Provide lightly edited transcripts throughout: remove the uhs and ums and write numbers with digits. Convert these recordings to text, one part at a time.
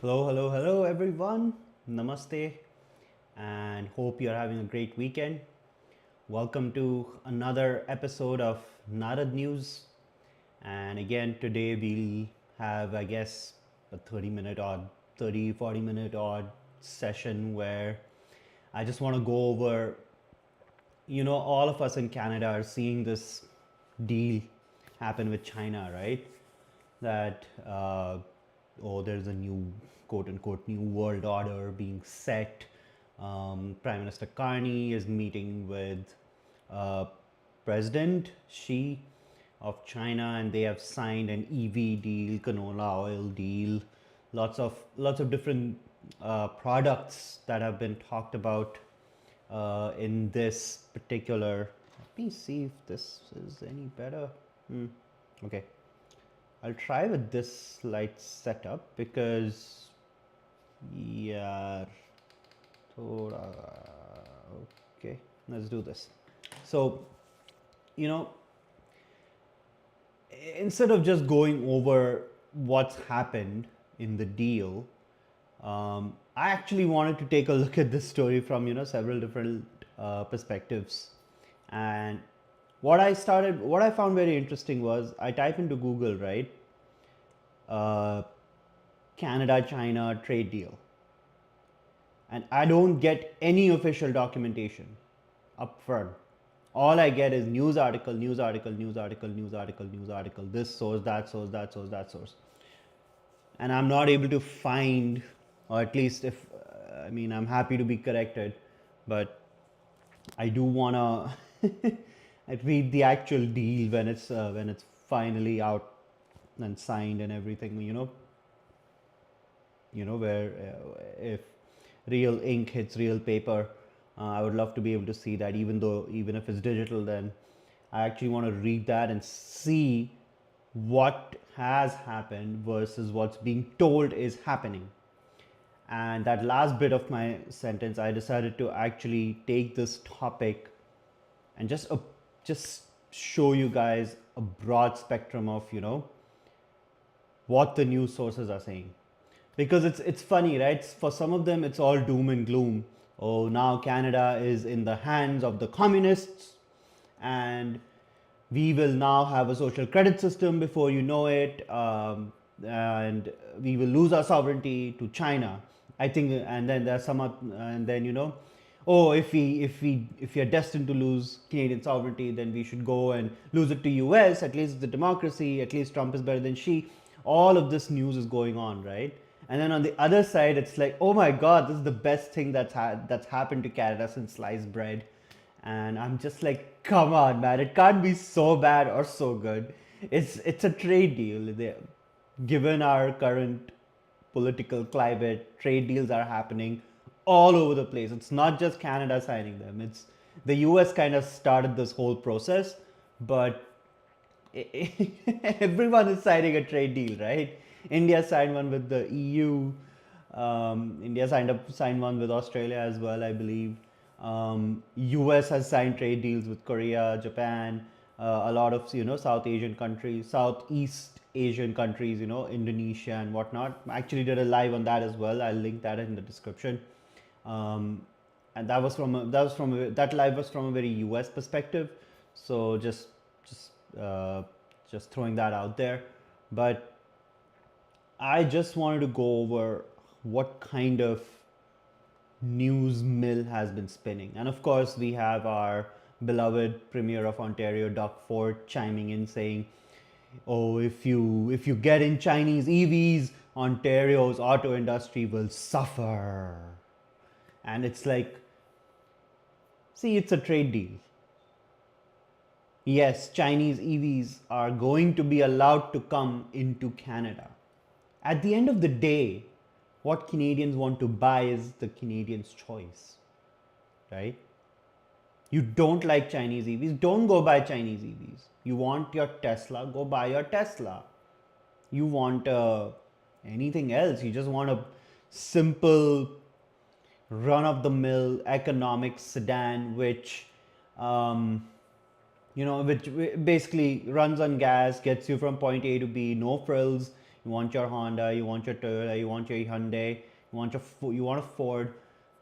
Hello, everyone. Namaste, and hope you're having a great weekend. Welcome to another episode of Narad News. And again, today we'll have, I guess, a 30-minute odd, 40-minute odd session where I just want to go over, all of us in Canada are seeing this deal happen with China, right? That there's a new quote unquote new world order being set. Prime Minister Carney is meeting with uh, President Xi of China, and they have signed an EV deal, canola oil deal, lots of different products that have been talked about in this particular. Let me see if this is any better. Okay, I'll try with this light setup because yeah, okay, let's do this. So, you know, instead of just going over what's happened in the deal, I actually wanted to take a look at this story from several different perspectives. And what I found very interesting was I type into Google, right? Uh, Canada China trade deal, and I don't get any official documentation up front. All I get is news article, news article, news article, news article, news article, this source, that source, that source, that source. And I'm not able to find, or at least if, I'm happy to be corrected, but I do want to read the actual deal when it's finally out and signed and everything, where if real ink hits real paper, I would love to be able to see that, even if it's digital, then I actually want to read that and see what has happened versus what's being told is happening. And that last bit of my sentence, I decided to actually take this topic and just show you guys a broad spectrum of what the news sources are saying, because it's funny, right? For some of them it's all doom and gloom. Oh, now Canada is in the hands of the communists, and we will now have a social credit system before you know it, and we will lose our sovereignty to China, I think. And then there's and then oh, if we are destined to lose Canadian sovereignty, then we should go and lose it to US. At least the democracy, at least Trump is better than Xi. All of this news is going on, right? And then on the other side, it's like, oh my God, this is the best thing that's happened to Canada since sliced bread. And I'm just like, come on, man, it can't be so bad or so good. It's a trade deal. Given our current political climate, trade deals are happening all over the place. It's not just Canada signing them. It's the US kind of started this whole process, but everyone is signing a trade deal, right? India signed one with the EU. India signed one with Australia as well, I believe. US has signed trade deals with Korea, Japan, a lot of Southeast Asian countries, Indonesia and whatnot. I actually did a live on that as well. I'll link that in the description. And that live was from a very US perspective. So just throwing that out there. But I just wanted to go over what kind of news mill has been spinning. And of course, we have our beloved Premier of Ontario, Doug Ford, chiming in saying, oh, if you get in Chinese EVs, Ontario's auto industry will suffer. And it's like, see, it's a trade deal. Yes, Chinese EVs are going to be allowed to come into Canada. At the end of the day, what Canadians want to buy is the Canadians' choice, right? You don't like Chinese EVs, don't go buy Chinese EVs. You want your Tesla, go buy your Tesla. You want anything else, you just want a simple run-of-the-mill economic sedan which which basically runs on gas, gets you from point A to B, no frills. You want your Honda, you want your Toyota, you want your Hyundai, you want a Ford,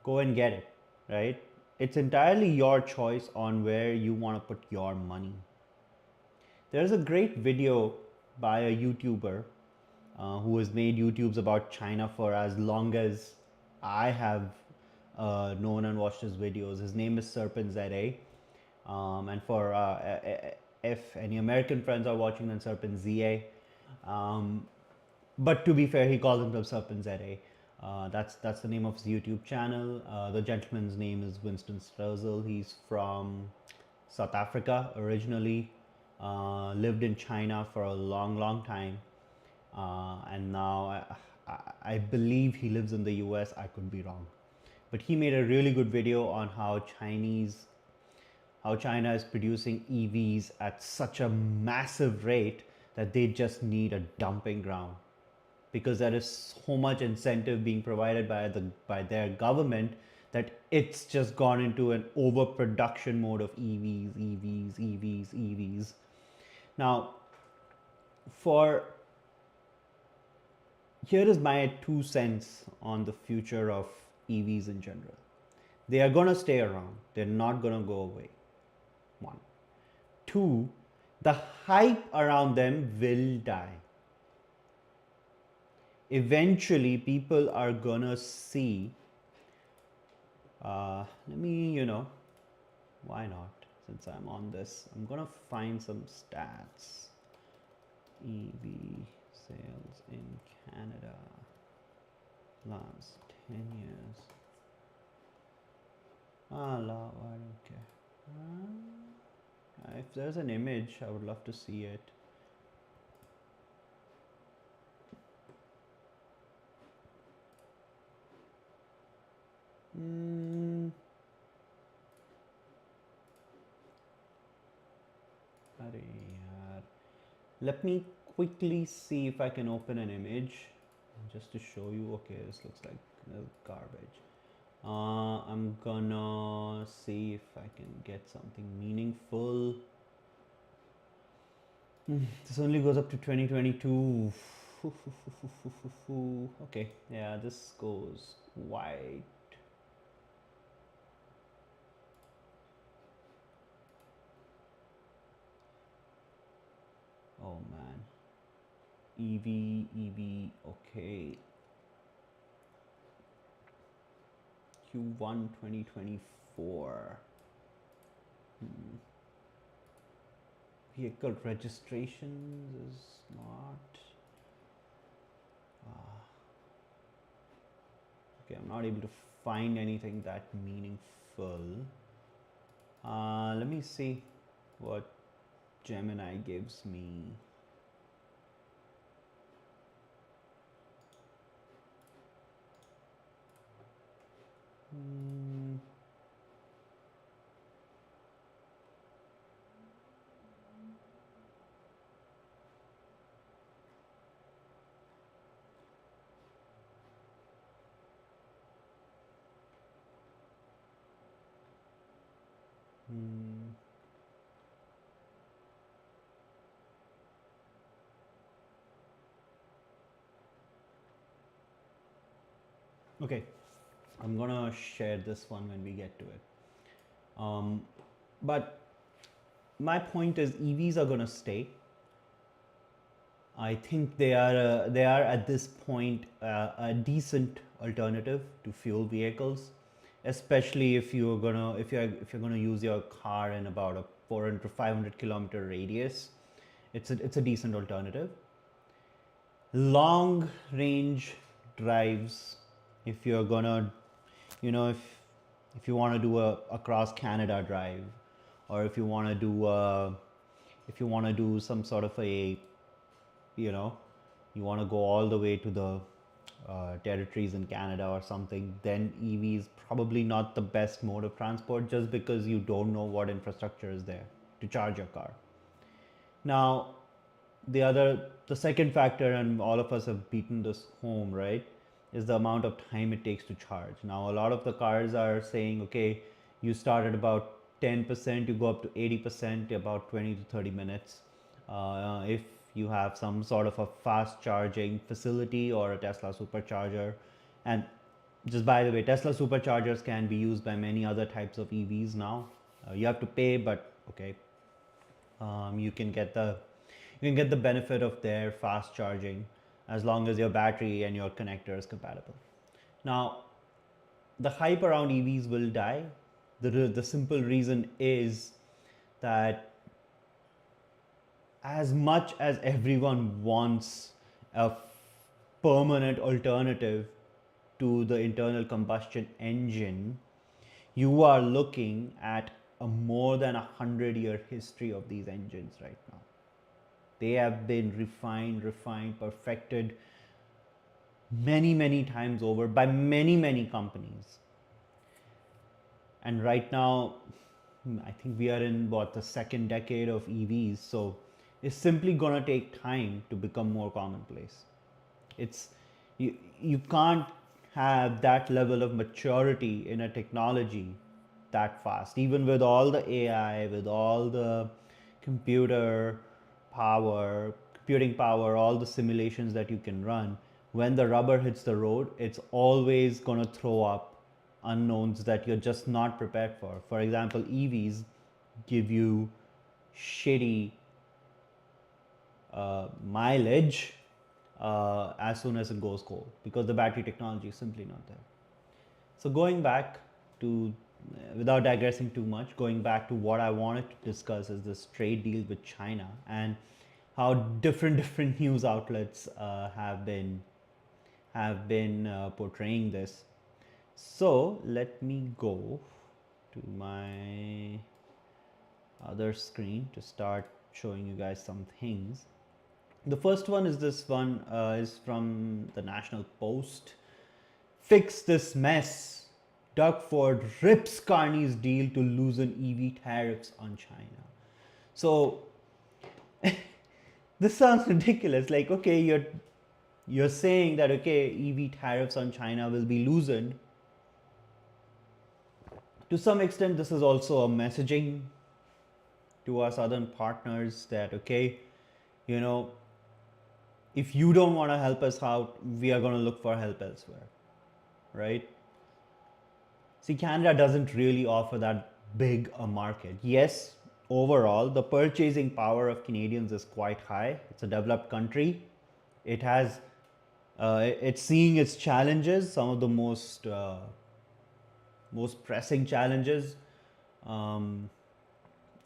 go and get it, right? It's entirely your choice on where you want to put your money. There's a great video by a YouTuber who has made YouTubes about China for as long as I have known and watched his videos. His name is Serpent ZA. And for if any American friends are watching, then Serpent ZA. But to be fair, he calls himself Serpent ZA. That's the name of his YouTube channel. The gentleman's name is Winston Strozel. He's from South Africa originally, lived in China for a long time, and now I believe he lives in the US. I could be wrong, but he made a really good video on how China is producing EVs at such a massive rate that they just need a dumping ground, because there is so much incentive being provided by their government that it's just gone into an overproduction mode of EVs. Now, here is my 2 cents on the future of EVs in general. They are going to stay around. They're not going to go away. One. Two, the hype around them will die. Eventually, people are going to see, why not? Since I'm on this, I'm going to find some stats. EV sales in Canada last 10 years. I don't care. If there's an image, I would love to see it. Let me quickly see if I can open an image just to show you. Okay, this looks like garbage. I'm gonna see if I can get something meaningful. This only goes up to 2022. Okay, yeah, this goes white. Oh man, EV, okay. Q1 2024. Vehicle registrations is not. Okay, I'm not able to find anything that meaningful. Let me see what Gemini gives me. Okay, I'm gonna share this one when we get to it. But my point is, EVs are gonna stay. I think they are at this point a decent alternative to fuel vehicles, especially if you're gonna use your car in about a 400 to 500 kilometer radius. It's a decent alternative. Long range drives, if you're gonna, if you want to do a across Canada drive, or if you want to do some sort of a, you want to go all the way to the territories in Canada or something, then EV is probably not the best mode of transport, just because you don't know what infrastructure is there to charge your car. Now, the second factor, and all of us have beaten this home, right, is the amount of time it takes to charge. Now, a lot of the cars are saying, okay, you start at about 10%, you go up to 80%, about 20 to 30 minutes. If you have some sort of a fast charging facility or a Tesla supercharger. And just by the way, Tesla superchargers can be used by many other types of EVs now. You have to pay, but okay, you can get the benefit of their fast charging as long as your battery and your connector is compatible. Now, the hype around EVs will die. The simple reason is that as much as everyone wants a permanent alternative to the internal combustion engine, you are looking at a more than 100-year history of these engines right now. They have been refined, perfected many times over by many companies. And right now, I think we are in the second decade of EVs, so it's simply gonna take time to become more commonplace. It's you can't have that level of maturity in a technology that fast, even with all the AI, with all the computing power, all the simulations that you can run. When the rubber hits the road, it's always gonna throw up unknowns that you're just not prepared for. For example, EVs give you shitty mileage as soon as it goes cold because the battery technology is simply not there. So going back to, without digressing too much, going back to what I wanted to discuss is this trade deal with China and how different news outlets have been portraying this. So let me go to my other screen to start showing you guys some things. The first one is this one is from the National Post. Fix this mess. Doug Ford rips Carney's deal to loosen EV tariffs on China. So this sounds ridiculous. Like, okay, you're saying that okay, EV tariffs on China will be loosened. To some extent, this is also a messaging to our southern partners that okay, you know, if you don't want to help us out, we are going to look for help elsewhere, right? See, Canada doesn't really offer that big a market. Yes, overall, the purchasing power of Canadians is quite high. It's a developed country. It has, it's seeing its challenges, some of the most pressing challenges in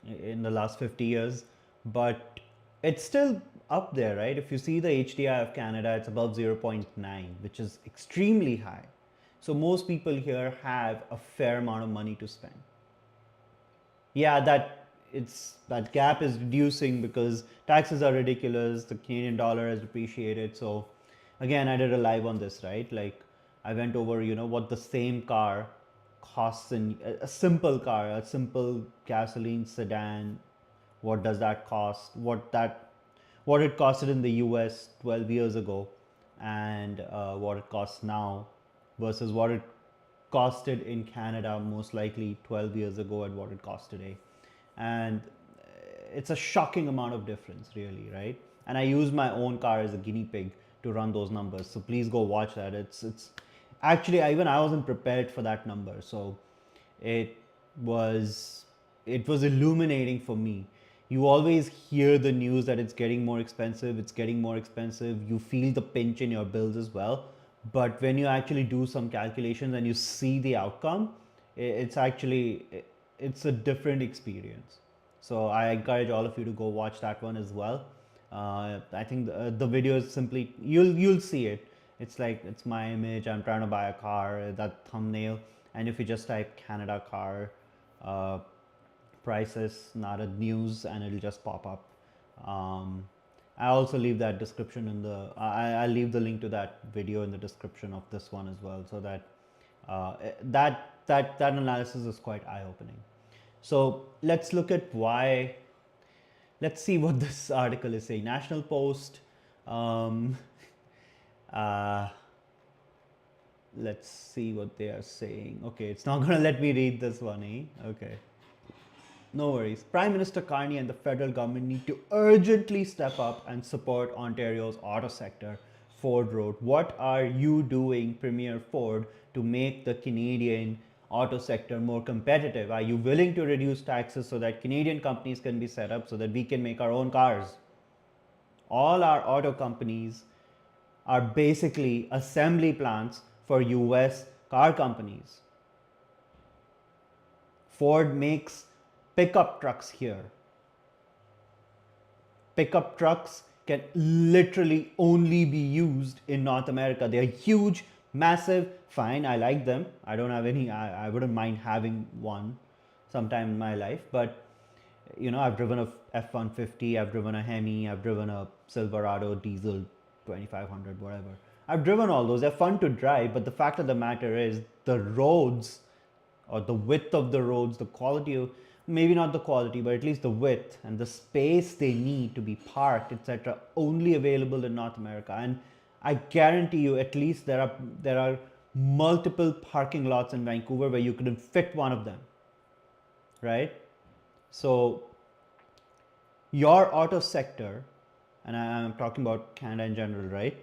the last 50 years, but it's still up there, right? If you see the HDI of Canada, it's above 0.9, which is extremely high. So most people here have a fair amount of money to spend. Yeah, that gap is reducing because taxes are ridiculous, the Canadian dollar has depreciated. So again, I did a live on this, right? Like I went over, what the same car costs in a simple car, a simple gasoline sedan. What does that cost? What it costed in the US 12 years ago, and what it costs now, versus what it costed in Canada most likely 12 years ago and what it costs today. And it's a shocking amount of difference, really, right? And I use my own car as a guinea pig to run those numbers. So please go watch that. It's actually, I wasn't prepared for that number. So it was illuminating for me. You always hear the news that it's getting more expensive, you feel the pinch in your bills as well, but when you actually do some calculations and you see the outcome, it's a different experience. So I encourage all of you to go watch that one as well. I think the video is simply, you'll see it. It's my image, I'm trying to buy a car, that thumbnail, and if you just type Canada car prices, not a news, and it'll just pop up. I also leave that description in the, I'll leave the link to that video in the description of this one as well, so that that analysis is quite eye-opening. So let's look at let's see what this article is saying. National Post, let's see what they are saying. Okay, it's not gonna let me read this one, eh? Okay. No worries. Prime Minister Carney and the federal government need to urgently step up and support Ontario's auto sector. Ford wrote, what are you doing, Premier Ford, to make the Canadian auto sector more competitive? Are you willing to reduce taxes so that Canadian companies can be set up so that we can make our own cars? All our auto companies are basically assembly plants for US car companies. Ford makes pickup trucks here. Pickup trucks can literally only be used in North America. They're huge, massive, fine. I like them. I don't have any, I wouldn't mind having one sometime in my life. But, you know, I've driven a F-150, I've driven a Hemi, I've driven a Silverado diesel 2500, whatever. I've driven all those. They're fun to drive. But the fact of the matter is the roads or the width of the roads, the quality of, maybe not the quality, but at least the width and the space they need to be parked, etc., only available in North America. And I guarantee you, at least there are multiple parking lots in Vancouver where you couldn't fit one of them, right? So your auto sector, and I'm talking about Canada in general, right,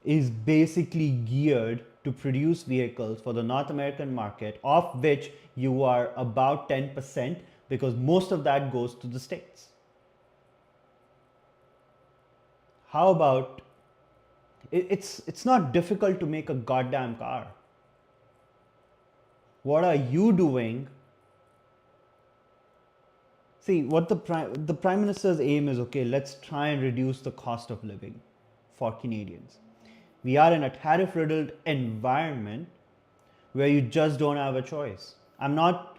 is basically geared to produce vehicles for the North American market, of which you are about 10%, because most of that goes to the States. How about, it's not difficult to make a goddamn car. What are you doing? See, what the Prime Minister's aim is, okay, let's try and reduce the cost of living for Canadians. We are in a tariff-riddled environment where you just don't have a choice. I'm not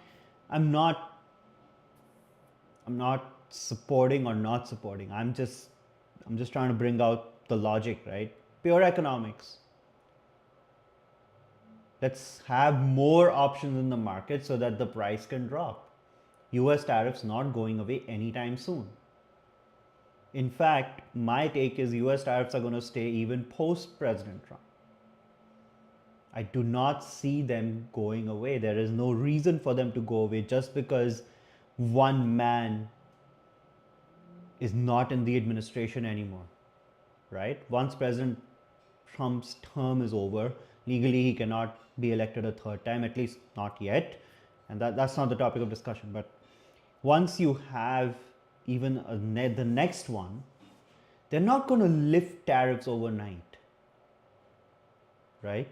supporting or not supporting. I'm just trying to bring out the logic, right? Pure economics. Let's have more options in the market so that the price can drop. US tariffs not going away anytime soon. In fact, my take is US tariffs are going to stay even post President Trump. I do not see them going away. There is no reason for them to go away just because one man is not in the administration anymore, right? Once President Trump's term is over, legally he cannot be elected a third time, at least not yet. And that's not the topic of discussion. But once you have even the next one, they're not going to lift tariffs overnight, right?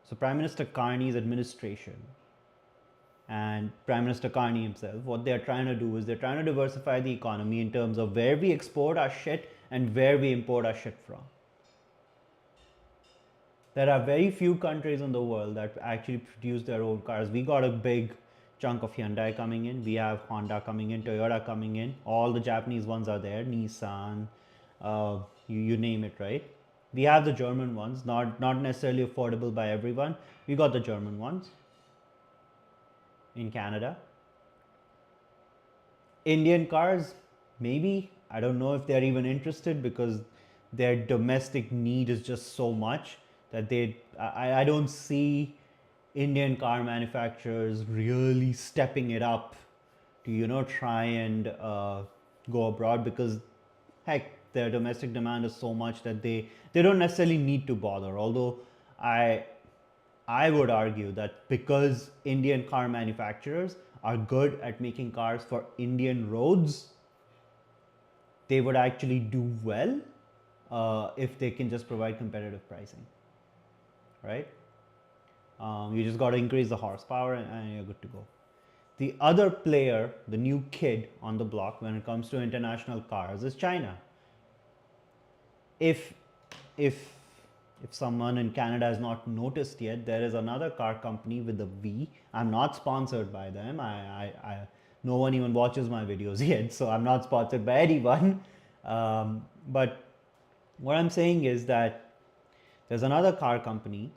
So Prime Minister Carney's administration and Prime Minister Carney himself, what they're trying to do is they're trying to diversify the economy in terms of where we export our shit and where we import our shit from. There are very few countries in the world that actually produce their own cars. We got a big chunk of Hyundai coming in. We have Honda coming in, Toyota coming in. All the Japanese ones are there, Nissan, you name it, right? We have the German ones, not necessarily affordable by everyone. We got the German ones in Canada. Indian cars, maybe. I don't know if they're even interested because their domestic need is just so much that I don't see Indian car manufacturers really stepping it up to, you know, try and go abroad because, heck, their domestic demand is so much that they don't necessarily need to bother. Although I would argue that because Indian car manufacturers are good at making cars for Indian roads, they would actually do well if they can just provide competitive pricing, right? You just got to increase the horsepower and you're good to go. The other player, the new kid on the block when it comes to international cars is China. If someone in Canada has not noticed yet, there is another car company with a V. I'm not sponsored by them. No one even watches my videos yet, so I'm not sponsored by anyone. But what I'm saying is that there's another car company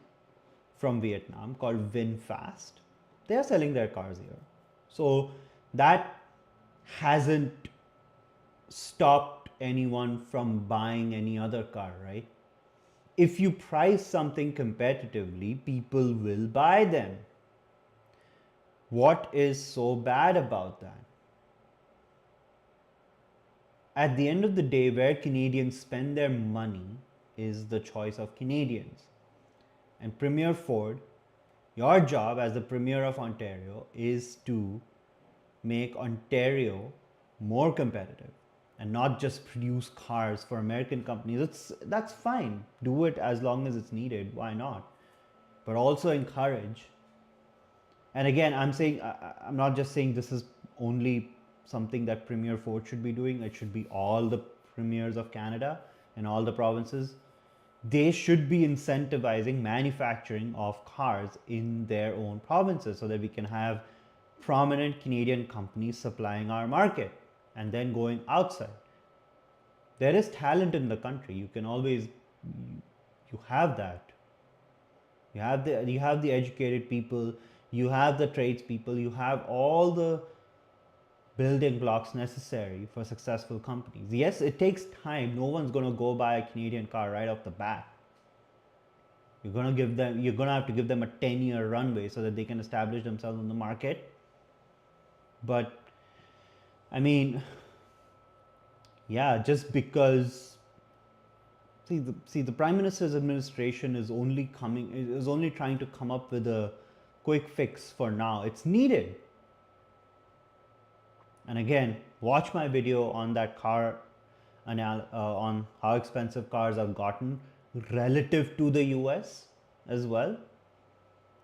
from Vietnam called VinFast. They are selling their cars here. So that hasn't stopped anyone from buying any other car, right? If you price something competitively, people will buy them. What is so bad about that? At the end of the day, where Canadians spend their money is the choice of Canadians. And Premier Ford, your job as the Premier of Ontario is to make Ontario more competitive and not just produce cars for American companies. That's fine. Do it as long as it's needed. Why not? But also encourage. And again, I'm not just saying this is only something that Premier Ford should be doing. It should be all the premiers of Canada and all the provinces. They should be incentivizing manufacturing of cars in their own provinces so that we can have prominent Canadian companies supplying our market and then going outside. There is talent in the country. You can always, you have that. You have the educated people, you have the tradespeople, you have all the building blocks necessary for successful companies. Yes, it takes time. No one's going to go buy a Canadian car right off the bat. You're going to have to give them a 10-year runway so that they can establish themselves in the market. But I mean, yeah, just because the Prime Minister's administration is only trying to come up with a quick fix for now. It's needed. And again, watch my video on that car on how expensive cars have gotten relative to the US as well.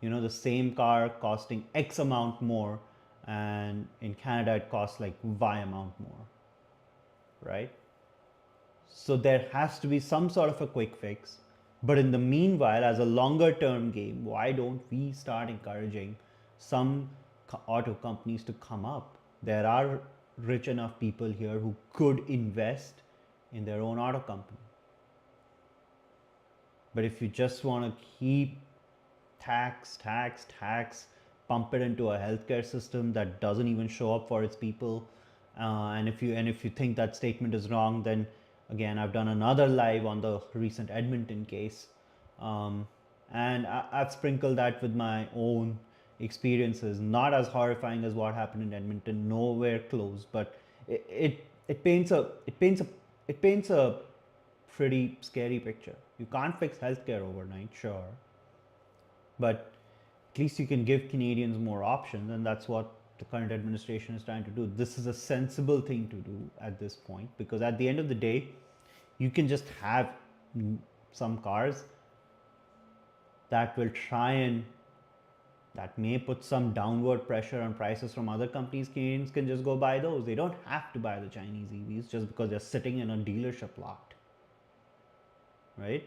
You know, the same car costing X amount more, and in Canada it costs like Y amount more, right? So there has to be some sort of a quick fix. But in the meanwhile, as a longer term game, why don't we start encouraging some auto companies to come up? There are rich enough people here who could invest in their own auto company. But if you just want to keep tax, pump it into a healthcare system that doesn't even show up for its people, and if you think that statement is wrong, then again, I've done another live on the recent Edmonton case, and I've sprinkled that with my own experiences. Not as horrifying as what happened in Edmonton, nowhere close, but it paints a pretty scary picture. You can't fix healthcare overnight, sure, but at least you can give Canadians more options, and that's what the current administration is trying to do. This is a sensible thing to do at this point, because at the end of the day, you can just have some cars that that may put some downward pressure on prices from other companies. Canadians can just go buy those. They don't have to buy the Chinese EVs just because they're sitting in a dealership lot, right?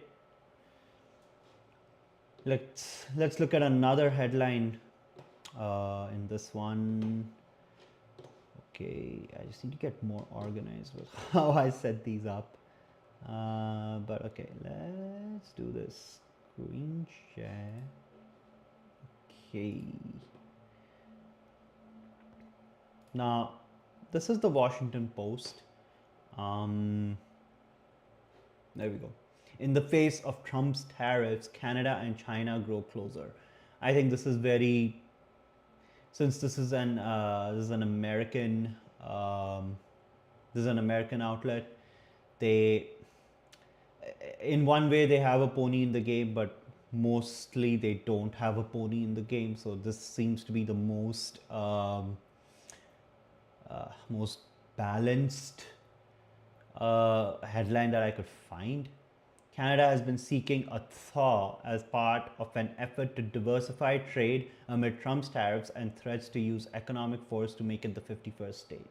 Let's look at another headline in this one. Okay, I just need to get more organized with how I set these up. But okay, let's do this. Screen share. Okay. Now, this is the Washington Post. There we go. In the face of Trump's tariffs, Canada and China grow closer. I think this is very, since this is an American outlet. They, in one way, they have a pony in the game, but mostly they don't have a pony in the game. So this seems to be the most most balanced headline that I could find. Canada has been seeking a thaw as part of an effort to diversify trade amid Trump's tariffs and threats to use economic force to make it the 51st state.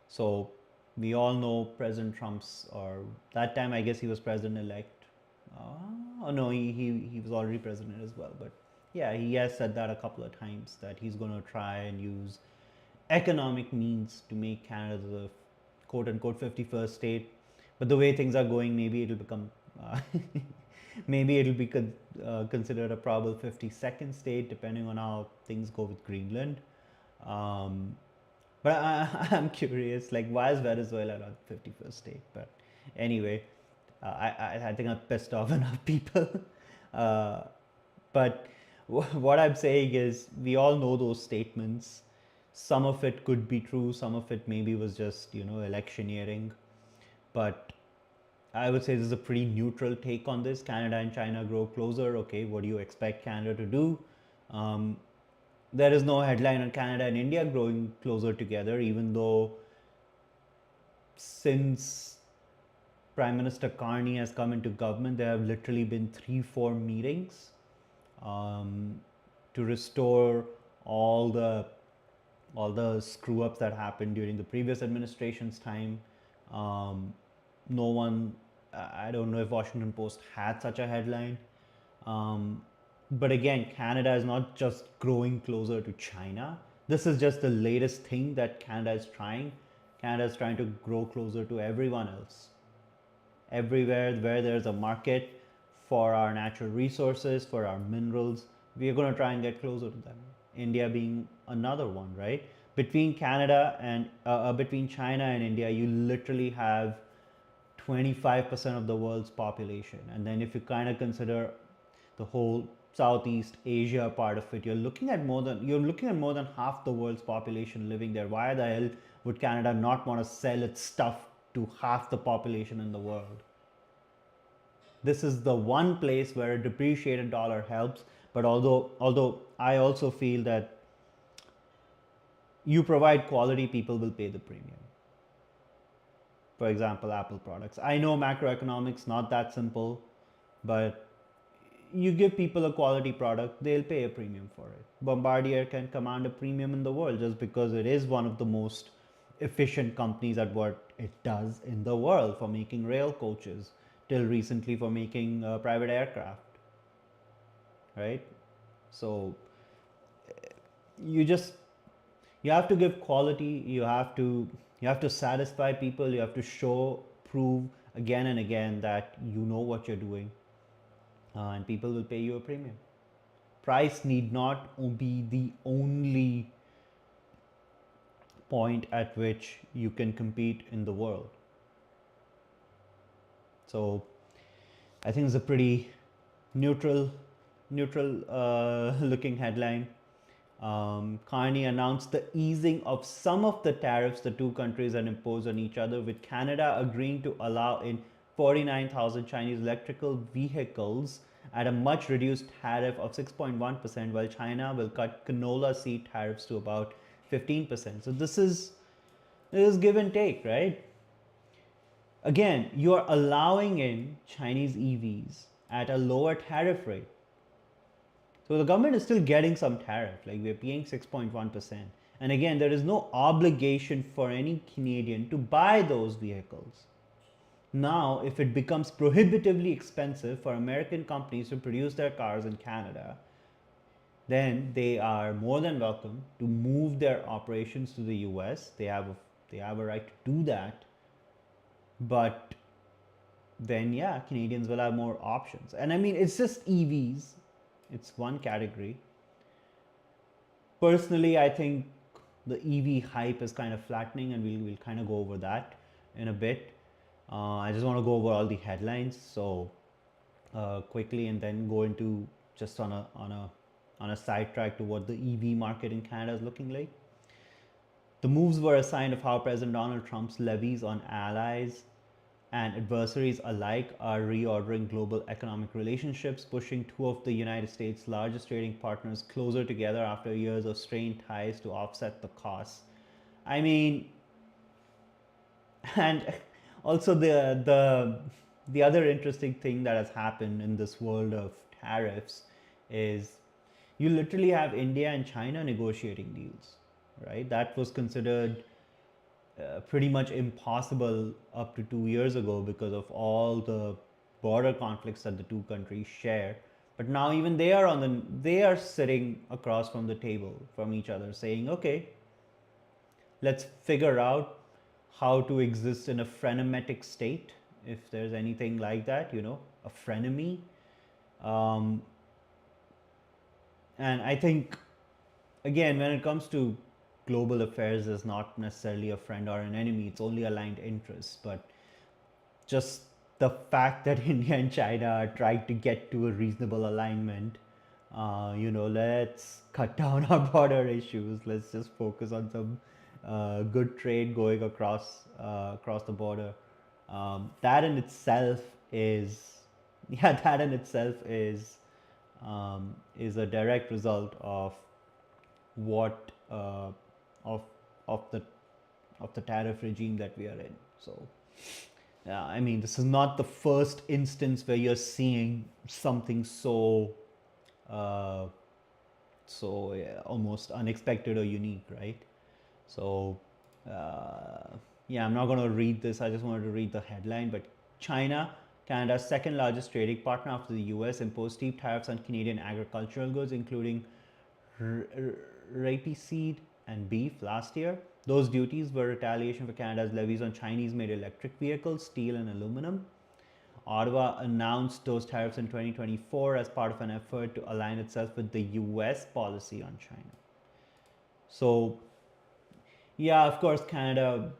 So we all know President Trump's, or that time I guess he was president-elect. Oh no, he was already president as well. But yeah, he has said that a couple of times, that he's going to try and use economic means to make Canada the quote-unquote 51st state. But the way things are going, maybe it'll become, maybe it'll be considered a probable 52nd state, depending on how things go with Greenland. But I'm curious, like, why is Venezuela not the 51st state? But anyway, I think I've pissed off enough people. But What I'm saying is, we all know those statements. Some of it could be true, some of it maybe was just, electioneering. But I would say this is a pretty neutral take on this. Canada and China grow closer. Okay, what do you expect Canada to do? Um, there is no headline on Canada and India growing closer together, even though since Prime Minister Carney has come into government, there have literally been 3-4 meetings um, to restore all the screw ups that happened during the previous administration's time. Um, no one, I don't know if Washington Post had such a headline. Um, but again, Canada is not just growing closer to China. This is just the latest thing that Canada is trying. Canada is trying to grow closer to everyone else. Everywhere where there's a market for our natural resources, for our minerals, we are going to try and get closer to them. India being another one, right? Between Canada and between China and India, you literally have 25% of the world's population. And then if you kind of consider the whole Southeast Asia part of it, you're looking at more than half the world's population living there. Why the hell would Canada not want to sell its stuff to half the population in the world? This is the one place where a depreciated dollar helps. But although I also feel that you provide quality, people will pay the premium. For example, Apple products. I know macroeconomics not that simple, but you give people a quality product, they'll pay a premium for it. Bombardier can command a premium in the world just because it is one of the most efficient companies at what it does in the world, for making rail coaches, till recently for making private aircraft, right? So you just you have to give quality, you have to satisfy people, you have to prove again and again that you know what you're doing, and people will pay you a premium. Price need not be the only point at which you can compete in the world. So I think it's a pretty neutral looking headline. Carney announced the easing of some of the tariffs the two countries had imposed on each other, with Canada agreeing to allow in 49,000 Chinese electrical vehicles at a much reduced tariff of 6.1%, while China will cut canola seed tariffs to about 15%. So this is give and take, right? Again, you are allowing in Chinese EVs at a lower tariff rate. So the government is still getting some tariff, like we're paying 6.1%. And again, there is no obligation for any Canadian to buy those vehicles. Now, if it becomes prohibitively expensive for American companies to produce their cars in Canada, then they are more than welcome to move their operations to the US. They have a right to do that. But then yeah, Canadians will have more options. And I mean, it's just EVs. It's one category. Personally, I think the EV hype is kind of flattening, and we'll kind of go over that in a bit. I just want to go over all the headlines so quickly, and then go into just on a sidetrack to what the EV market in Canada is looking like. The moves were a sign of how President Donald Trump's levies on allies and adversaries alike are reordering global economic relationships, pushing two of the United States' largest trading partners closer together after years of strained ties to offset the costs. I mean, and also the other interesting thing that has happened in this world of tariffs is you literally have India and China negotiating deals, right? That was considered pretty much impossible up to 2 years ago because of all the border conflicts that the two countries share. But now even they are sitting across from the table from each other, saying, okay, let's figure out how to exist in a frenemetic state, if there's anything like that, a frenemy. Um, and I think, again, when it comes to global affairs, is not necessarily a friend or an enemy, it's only aligned interests. But just the fact that India and China are trying to get to a reasonable alignment, Let's cut down our border issues. Let's just focus on some good trade going across the border. That in itself is, yeah, that in itself is a direct result of what of of the of the tariff regime that we are in. So, yeah, I mean, this is not the first instance where you're seeing something uh, so yeah, almost unexpected or unique, right? So, yeah, I'm not going to read this. I just wanted to read the headline. But China, Canada's second largest trading partner after the US, imposed steep tariffs on Canadian agricultural goods, including rapeseed and beef last year. Those duties were retaliation for Canada's levies on Chinese made electric vehicles, steel, and aluminum. Ottawa announced those tariffs in 2024 as part of an effort to align itself with the US policy on China. So, yeah, of course, Canada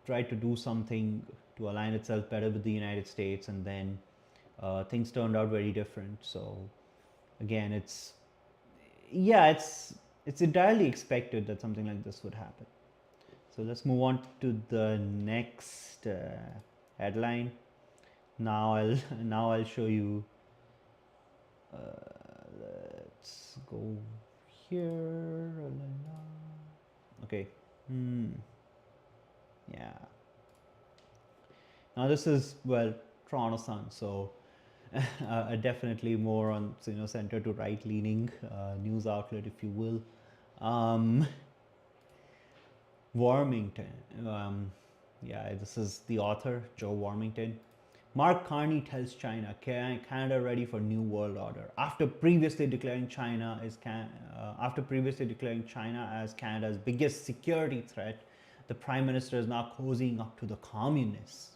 tried to do something to align itself better with the United States, and then things turned out very different. So, again, it's entirely expected that something like this would happen. So let's move on to the next headline. Now I'll show you. Let's go here. Okay. Yeah. Now this is, well, Toronto Sun, so definitely more on center to right leaning news outlet, if you will. Warmington. Yeah, this is the author, Joe Warmington. Mark Carney tells China, Canada ready for new world order. After previously declaring China as Canada's biggest security threat, the Prime Minister is now cozying up to the communists.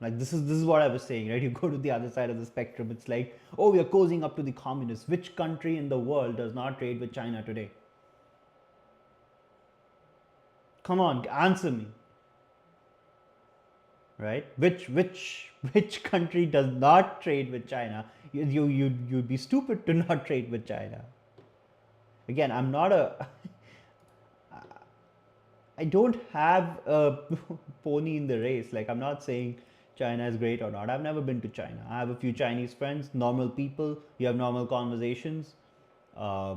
Like this is what I was saying, right? You go to the other side of the spectrum, it's like, oh, we are cozying up to the communists. Which country in the world does not trade with China today? Come on, answer me. Right? Which country does not trade with China? You'd be stupid to not trade with China. Again, I'm not a I don't have a pony in the race. Like, I'm not saying China is great or not. I've never been to China. I have a few Chinese friends, normal people. You have normal conversations. Uh,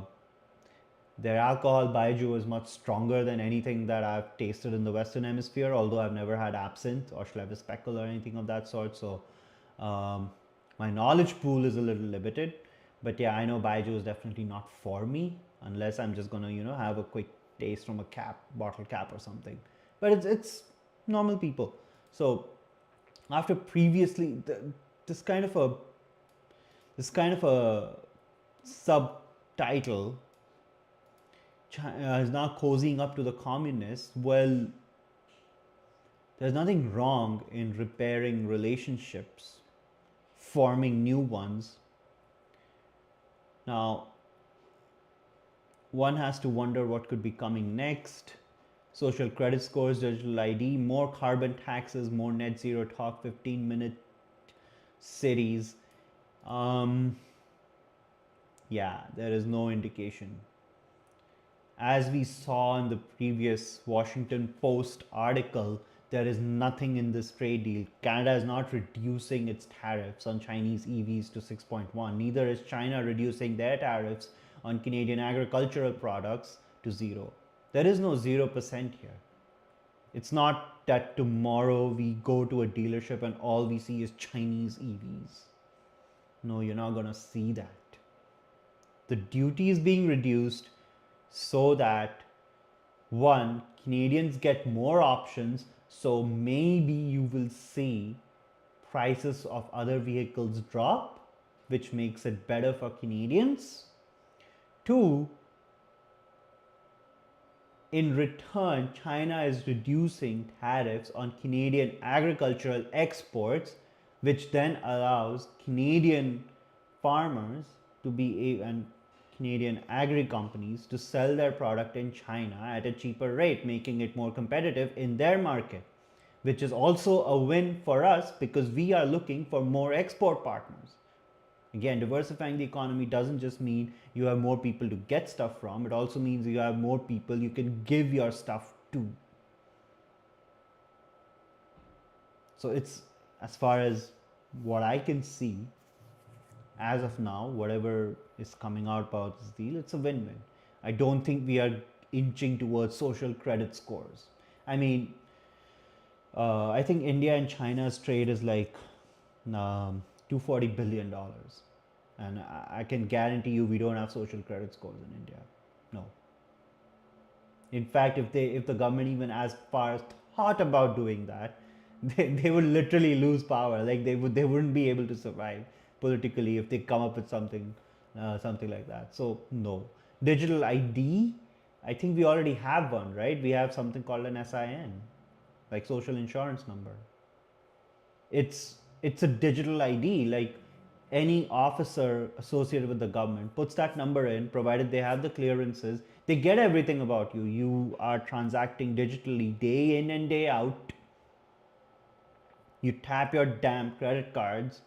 their alcohol baijiu is much stronger than anything that I've tasted in the Western Hemisphere, although I've never had absinthe or Schleppespeckle or anything of that sort. So my knowledge pool is a little limited. But yeah, I know baijiu is definitely not for me unless I'm just going to, have a quick taste from a bottle cap or something. But it's normal people. So after previously this kind of a subtitle, China is now cozying up to the communists. Well, there's nothing wrong in repairing relationships, forming new ones. Now, one has to wonder what could be coming next. Social credit scores, digital ID, more carbon taxes, more net zero talk, 15-minute cities. Yeah, there is no indication. As we saw in the previous Washington Post article, there is nothing in this trade deal. Canada is not reducing its tariffs on Chinese EVs to 6.1. Neither is China reducing their tariffs on Canadian agricultural products to 0. There is no 0% here. It's not that tomorrow we go to a dealership and all we see is Chinese EVs. No, you're not going to see that. The duty is being reduced so that, one, Canadians get more options, so maybe you will see prices of other vehicles drop, which makes it better for Canadians. Two, in return, China is reducing tariffs on Canadian agricultural exports, which then allows Canadian farmers to be and Canadian agri companies to sell their product in China at a cheaper rate, making it more competitive in their market, which is also a win for us because we are looking for more export partners. Again, diversifying the economy doesn't just mean you have more people to get stuff from, it also means you have more people you can give your stuff to. So it's, as far as what I can see, as of now, whatever is coming out about this deal, it's a win-win. I don't think we are inching towards social credit scores. I mean, I think India and China's trade is like $240 billion, and I can guarantee you we don't have social credit scores in India. No. In fact, if the government even as far as thought about doing that, they would literally lose power. Like they wouldn't be able to survive politically if they come up with something like that. So no, digital ID. I think we already have one, right? We have something called an SIN, like social insurance number. It's a digital ID. Like any officer associated with the government puts that number in, provided they have the clearances, they get everything about you. You are transacting digitally day in and day out. You tap your damn credit cards,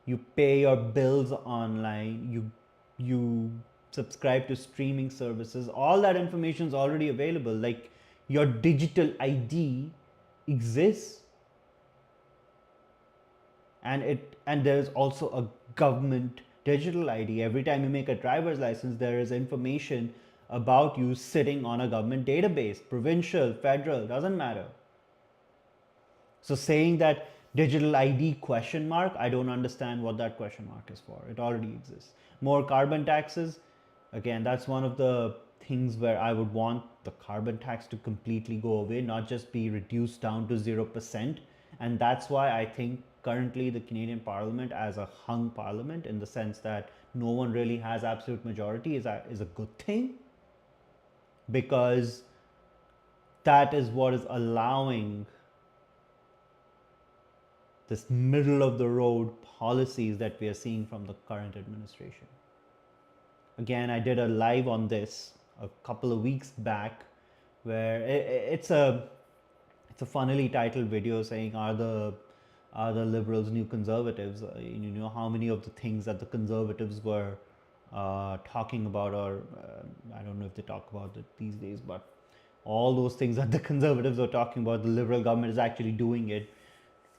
you pay your bills online, you subscribe to streaming services. All that information is already available. Like your digital ID exists, and there's also a government digital ID. Every time you make a driver's license, there is information about you sitting on a government database, provincial, federal, doesn't matter. So saying that digital ID question mark, I don't understand what that question mark is for. It already exists. More carbon taxes, again, that's one of the things where I would want the carbon tax to completely go away, not just be reduced down to 0%. And that's why I think currently the Canadian Parliament, as a hung parliament, in the sense that no one really has absolute majority, is a good thing, because that is what is allowing this middle of the road policies that we are seeing from the current administration. Again, I did a live on this a couple of weeks back, where it's a funnily titled video saying, are the liberals new conservatives? You know how many of the things that the conservatives were talking about, or I don't know if they talk about it these days, but all those things that the conservatives were talking about, the liberal government is actually doing it.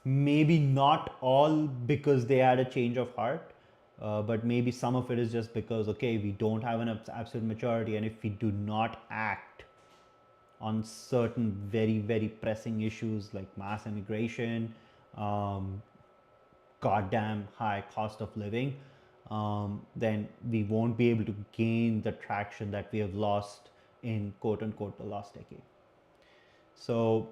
Maybe not all because they had a change of heart, but maybe some of it is just because, okay, we don't have an absolute majority, and if we do not act on certain very, very pressing issues like mass immigration, goddamn high cost of living, then we won't be able to gain the traction that we have lost in quote unquote the last decade. So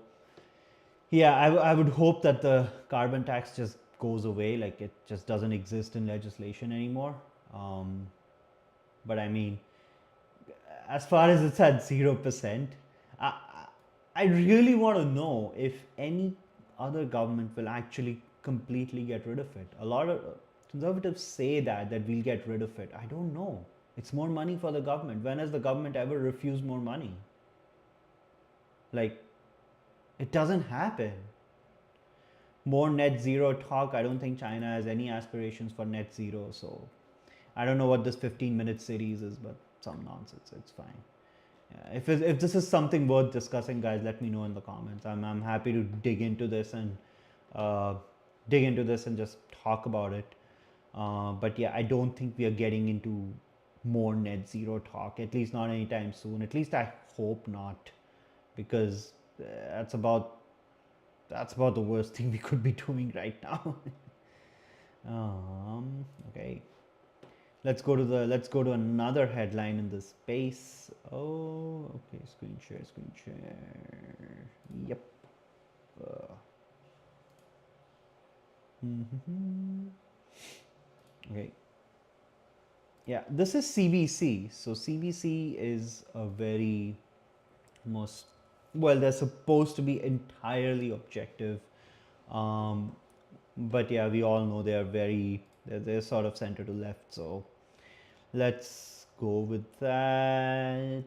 yeah, I would hope that the carbon tax just goes away, like it just doesn't exist in legislation anymore. But I mean, as far as it's at 0%, I, I really want to know if any other government will actually completely get rid of it. A lot of conservatives say that we'll get rid of it. I don't know. It's more money for the government. When has the government ever refused more money? Like, it doesn't happen. More net zero talk. I don't think China has any aspirations for net zero. So I don't know what this 15-minute series is, but some nonsense. It's fine. Yeah, if this is something worth discussing, guys, let me know in the comments. I'm happy to dig into this and just talk about it. But yeah, I don't think we are getting into more net zero talk, at least not anytime soon. At least I hope not, because that's about the worst thing we could be doing right now. Okay, let's go to another headline in this space. Oh, okay, screen share. Yep. Okay. Yeah, this is CBC. So CBC is a very most, well, they're supposed to be entirely objective, but yeah, we all know they're sort of center to left. So let's go with that.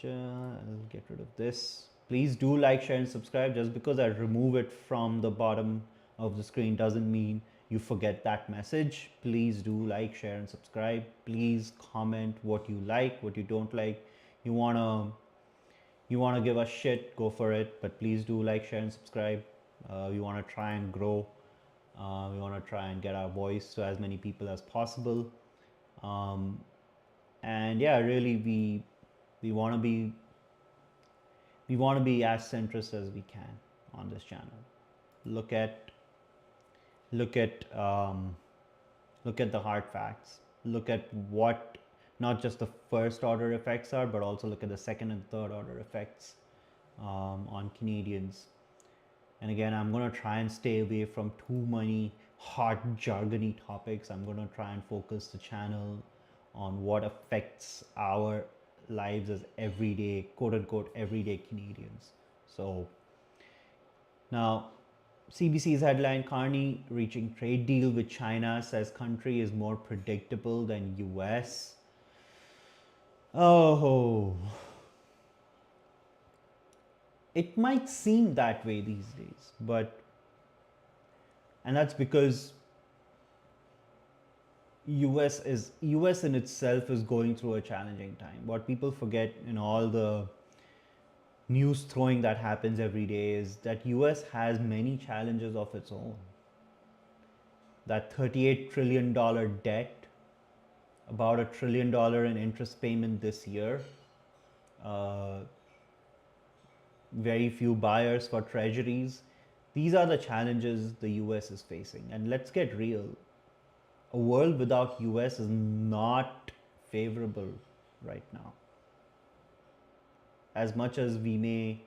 I'll get rid of this. Please do like, share, and subscribe. Just because I remove it from the bottom of the screen doesn't mean you forget that message. Please do like, share, and subscribe. Please comment what you like, what you don't like. You wanna give us shit, go for it. But please do like, share, and subscribe. We wanna try and grow. We wanna try and get our voice to as many people as possible. And yeah, really, we wanna be as centrist as we can on this channel. Look at look at look at the hard facts. Look at what not just the first order effects are, but also look at the second and third order effects on Canadians. And again, I'm going to try and stay away from too many hard jargony topics. I'm going to try and focus the channel on what affects our lives as everyday, quote unquote, everyday Canadians. So now, CBC's headline, Carney reaching trade deal with China, says country is more predictable than US. Oh, it might seem that way these days, and that's because US in itself is going through a challenging time. What people forget in all the news throwing that happens every day is that US has many challenges of its own. That $38 trillion debt, about $1 trillion in interest payment this year, very few buyers for treasuries. These are the challenges the US is facing. And let's get real. A world without US is not favorable right now. As much as we may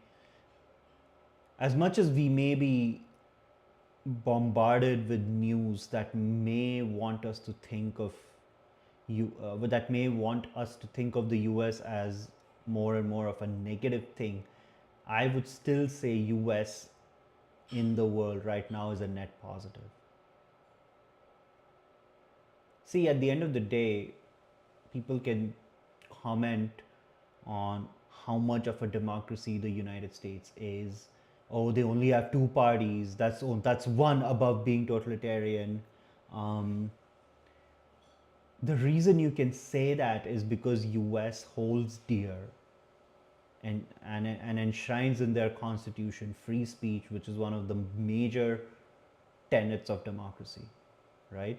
be bombarded with news that may want us to think of the US as more and more of a negative thing, I would still say US in the world right now is a net positive. See, at the end of the day, people can comment on how much of a democracy the United States is. Oh, they only have two parties. That's one above being totalitarian. The reason you can say that is because US holds dear and enshrines in their constitution free speech, which is one of the major tenets of democracy, right?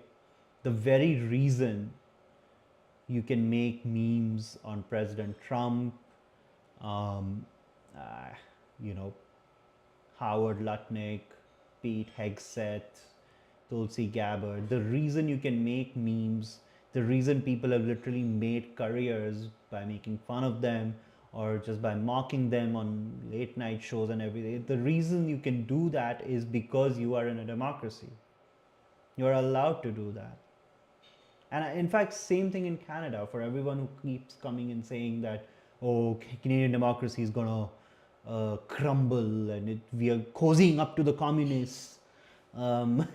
The very reason you can make memes on President Trump, Howard Lutnick, Pete Hegseth, Tulsi Gabbard. The reason you can make memes, the reason people have literally made careers by making fun of them or just by mocking them on late night shows and everything, the reason you can do that is because you are in a democracy. You are allowed to do that. And in fact, same thing in Canada. For everyone who keeps coming and saying that, oh, Canadian democracy is gonna crumble and we are cozying up to the communists. The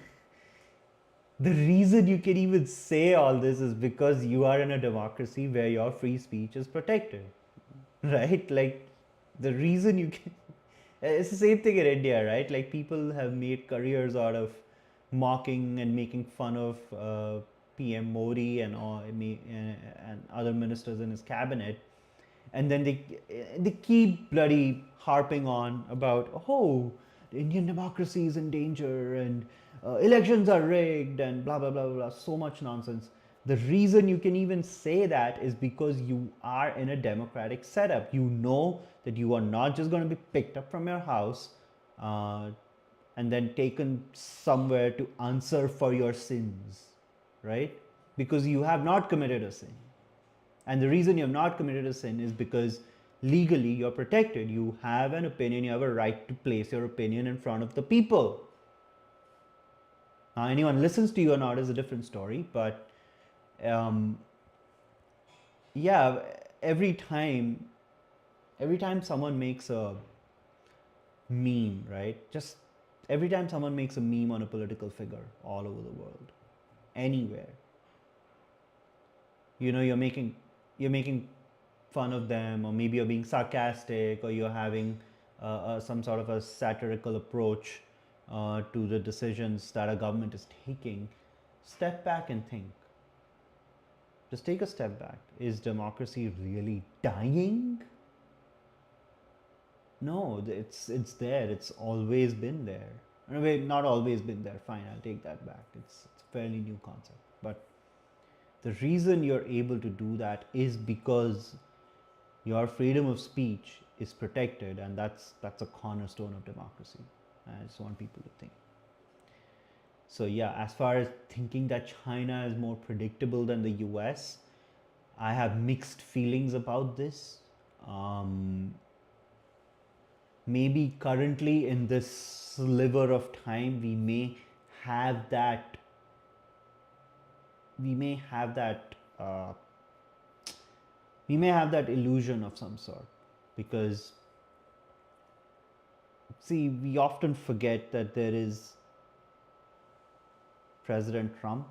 reason you can even say all this is because you are in a democracy where your free speech is protected, right? Like the reason you can, it's the same thing in India, right? Like people have made careers out of mocking and making fun of PM Modi and other ministers in his cabinet, and then they keep bloody harping on about, oh, the Indian democracy is in danger and elections are rigged and blah blah blah blah, so much nonsense. The reason you can even say that is because you are in a democratic setup. You know that you are not just going to be picked up from your house and then taken somewhere to answer for your sins, right? Because you have not committed a sin. And the reason you have not committed a sin is because legally you're protected. You have an opinion, you have a right to place your opinion in front of the people. Now, anyone listens to you or not is a different story, but yeah, every time someone makes a meme, right? Just every time someone makes a meme on a political figure all over the world, anywhere, you're making fun of them, or maybe you're being sarcastic, or you're having some sort of a satirical approach to the decisions that a government is taking, step back and think. Just take a step back. Is democracy really dying? No, it's there. It's always been there. Wait, not always been there. Fine, I'll take that back. It's a fairly new concept. But the reason you're able to do that is because your freedom of speech is protected, and that's a cornerstone of democracy. I just want people to think. So yeah, as far as thinking that China is more predictable than the US, I have mixed feelings about this. Maybe currently in this sliver of time have that we may have that uh, we may have that illusion of some sort, because see, we often forget that there is President Trump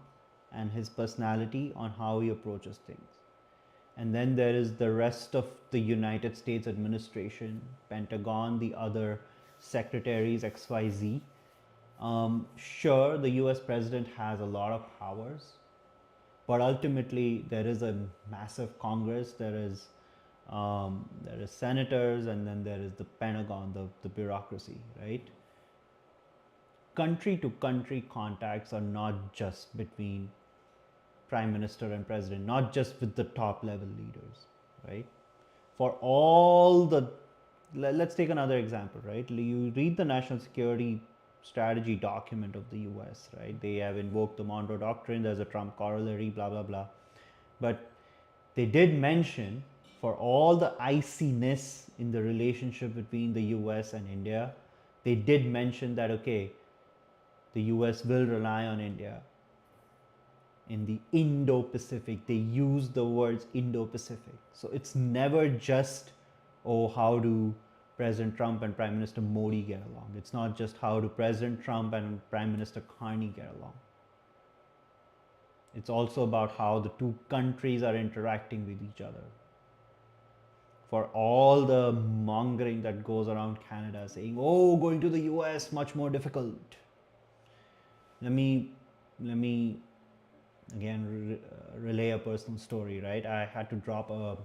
and his personality on how he approaches things. And then there is the rest of the United States administration, Pentagon, the other secretaries, XYZ. Sure, the US president has a lot of powers, but ultimately there is a massive Congress, there is senators, and then there is the Pentagon, the bureaucracy, right? Country to country contacts are not just between prime minister and president, not just with the top level leaders, right? For all the, let's take another example, right? You read the national security strategy document of the US, right? They have invoked the Monroe Doctrine, there's a Trump corollary, blah, blah, blah. But they did mention, for all the iciness in the relationship between the US and India, they did mention that, okay, the US will rely on India in the Indo-Pacific. They use the words Indo-Pacific. So it's never just, oh, how do President Trump and Prime Minister Modi get along? It's not just how do President Trump and Prime Minister Carney get along. It's also about how the two countries are interacting with each other. For all the mongering that goes around Canada saying, oh, going to the US, much more difficult. Let me again relay a personal story, right? I had to drop a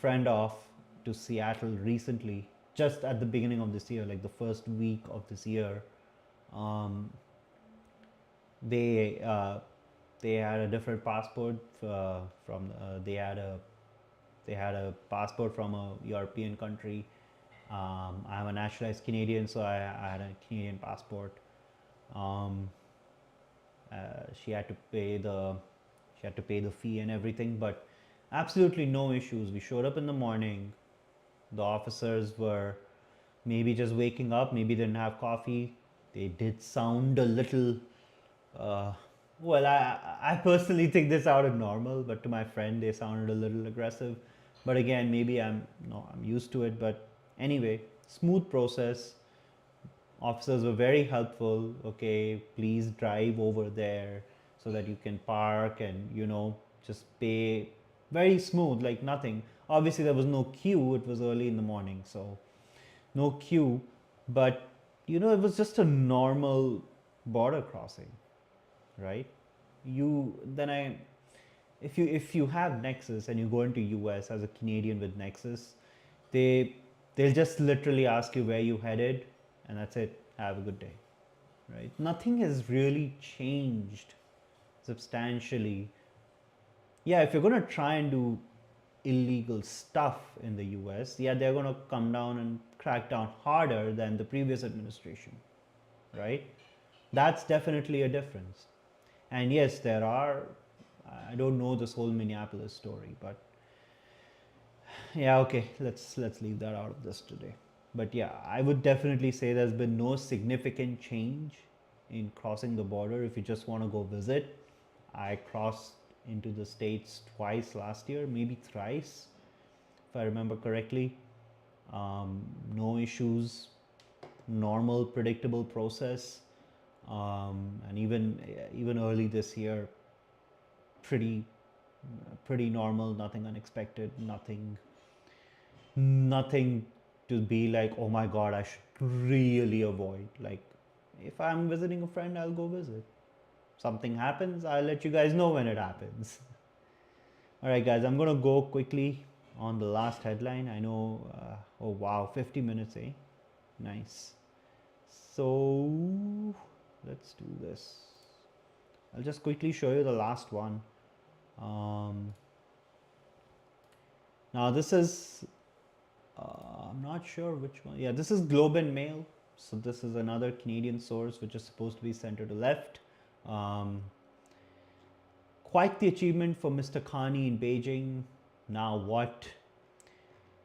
friend off to Seattle recently, just at the beginning of this year, like the first week of this year. They had a different passport they had a passport from a European country. I'm a naturalized Canadian, so I had a Canadian passport. She had to pay the fee and everything, but absolutely no issues. We showed up in the morning. The officers were maybe just waking up, maybe they didn't have coffee. They did sound a little well, I personally think they sounded normal, but to my friend they sounded a little aggressive. But again, maybe I'm used to it. But anyway, smooth process. Officers were very helpful. Okay, please drive over there so that you can park and just pay. Very smooth, like nothing. Obviously there was no queue. It was early in the morning, so no queue. But it was just a normal border crossing, right? If you have Nexus and you go into US as a Canadian with Nexus, they'll just literally ask you where you headed, and that's it. Have a good day, right? Nothing has really changed substantially. Yeah, if you're going to try and do illegal stuff in the US, yeah, they're going to come down and crack down harder than the previous administration, right? That's definitely a difference. And yes, there are, I don't know this whole Minneapolis story, but yeah, okay, let's leave that out of this today. But yeah, I would definitely say there's been no significant change in crossing the border. If you just want to go visit, I crossed into the States twice last year, maybe thrice, if I remember correctly. No issues, normal, predictable process. And even early this year, pretty normal, nothing unexpected, nothing to be like, oh my god, I should really avoid. Like, If I'm visiting a friend, I'll go visit. Something happens, I'll let you guys know when it happens. All right, guys, I'm gonna go quickly on the last headline. I know, oh wow, 50 minutes, eh? Nice. So let's do this. I'll just quickly show you the last one. Um, Now this is, I'm not sure which one. Yeah, this is Globe and Mail. So this is another Canadian source which is supposed to be center to left. Um, Quite the achievement for Mr. Khani in Beijing. Now what?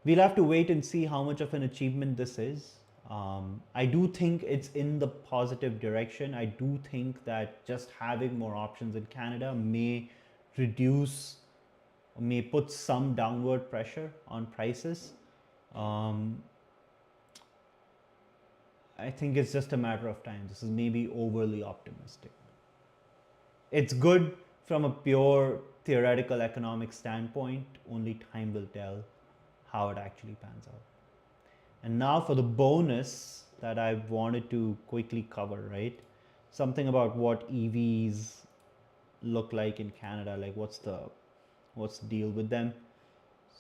We'll have to wait and see how much of an achievement this is. I do think it's in the positive direction. I do think that just having more options in Canada may reduce, may put some downward pressure on prices. I think it's just a matter of time. This is maybe overly optimistic. It's good from a pure theoretical economic standpoint. Only time will tell how it actually pans out. And now for the bonus that I wanted to quickly cover, right? Something about what EVs look like in Canada, like what's the deal with them.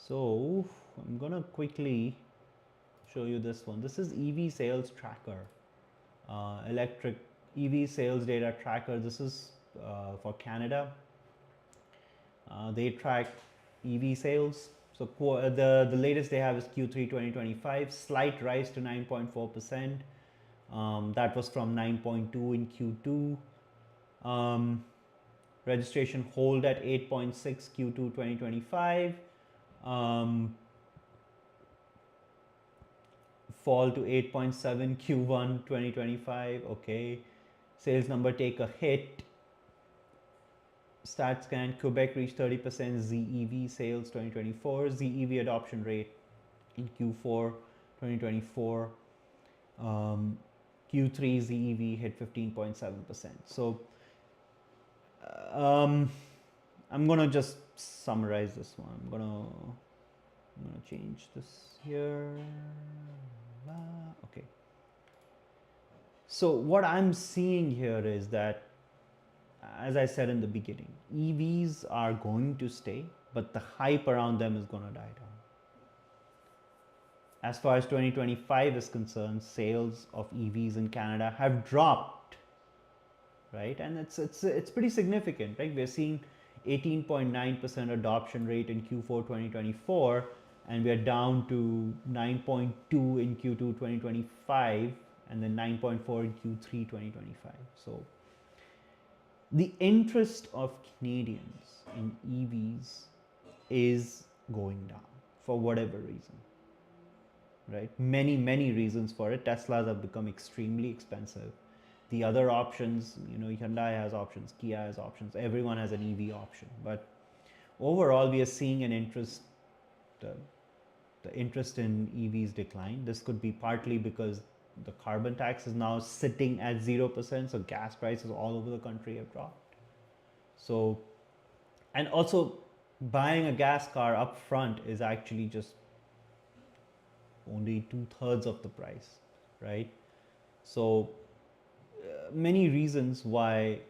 So I'm gonna quickly show you this one. This is EV sales tracker, electric EV sales data tracker. This is for Canada. They track EV sales. So the latest they have is Q3 2025, slight rise to 9.4%. That was from 9.2 in Q2. Registration hold at 8.6 Q2 2025. Fall to 8.7 Q1 2025. Okay. Sales number take a hit. StatScan, Quebec reached 30% ZEV sales 2024. ZEV adoption rate in Q4 2024. Q3 ZEV hit 15.7%. So I'm gonna just summarize this one. I'm gonna change this here. Okay. So what I'm seeing here is that, as I said in the beginning, EVs are going to stay, but the hype around them is going to die down. As far as 2025 is concerned, sales of EVs in Canada have dropped, right? And it's pretty significant, right? We're seeing 18.9% adoption rate in Q4 2024, and we're down to 9.2 in Q2 2025, and then 9.4 in Q3 2025. So the interest of Canadians in EVs is going down for whatever reason, right? Many reasons for it. Teslas have become extremely expensive. The other options, Hyundai has options, Kia has options, everyone has an EV option. But overall, we are seeing an interest, the interest in EVs decline. This could be partly because the carbon tax is now sitting at 0%, so gas prices all over the country have dropped. So, and also buying a gas car up front is actually just only 2/3 of the price, right? So many reasons why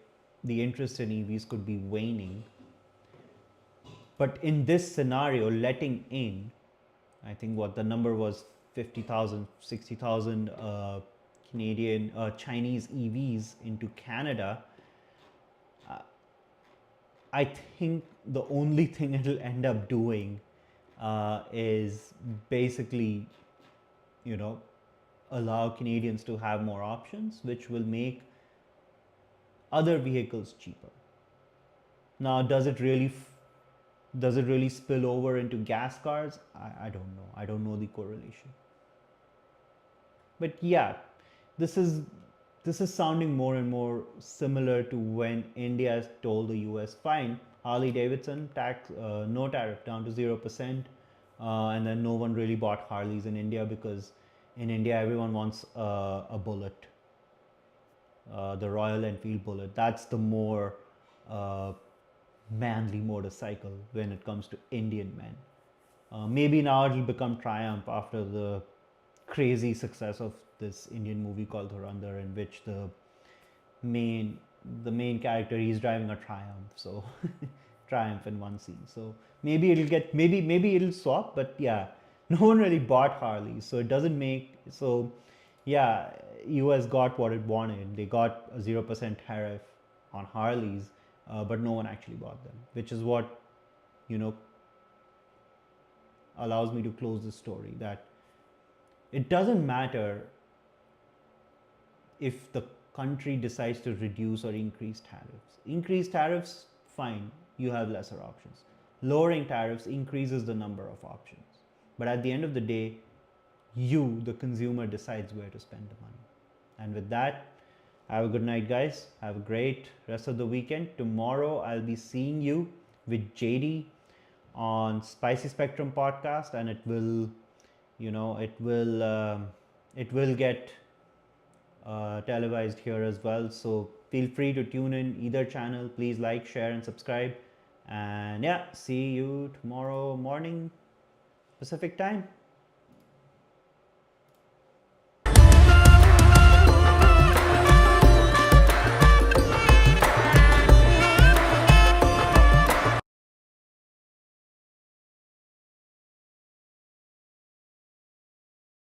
the interest in EVs could be waning. But in this scenario, letting in, I think what the number was 50,000, 60,000 Canadian, Chinese EVs into Canada, I think the only thing it'll end up doing is basically, allow Canadians to have more options, which will make other vehicles cheaper. Now, does it really spill over into gas cars? I don't know. I don't know the correlation. But yeah, this is sounding more and more similar to when India told the US, fine, Harley Davidson tax, no tariff, down to 0%, and then no one really bought Harleys in India because in India everyone wants a Bullet, the Royal Enfield Bullet. That's the more manly motorcycle when it comes to Indian men. Maybe now it'll become Triumph after the crazy success of this Indian movie called Dhurandhar, in which main the main character, he's driving a Triumph, so Triumph in one scene. So maybe it'll get, maybe it'll swap, but yeah, no one really bought Harleys, so it doesn't make so. Yeah, US got what it wanted. They got a 0% tariff on Harleys, but no one actually bought them, which is what, you know, allows me to close this story, that it doesn't matter if the country decides to reduce or increase tariffs. Increase tariffs, fine, you have lesser options. Lowering tariffs increases the number of options. But at the end of the day, you, the consumer, decides where to spend the money. And with that, have a good night, guys. Have a great rest of the weekend. Tomorrow, I'll be seeing you with JD on Spicy Spectrum podcast, and it will, it will get televised here as well. So feel free to tune in either channel. Please like, share, and subscribe. And yeah, see you tomorrow morning Pacific time.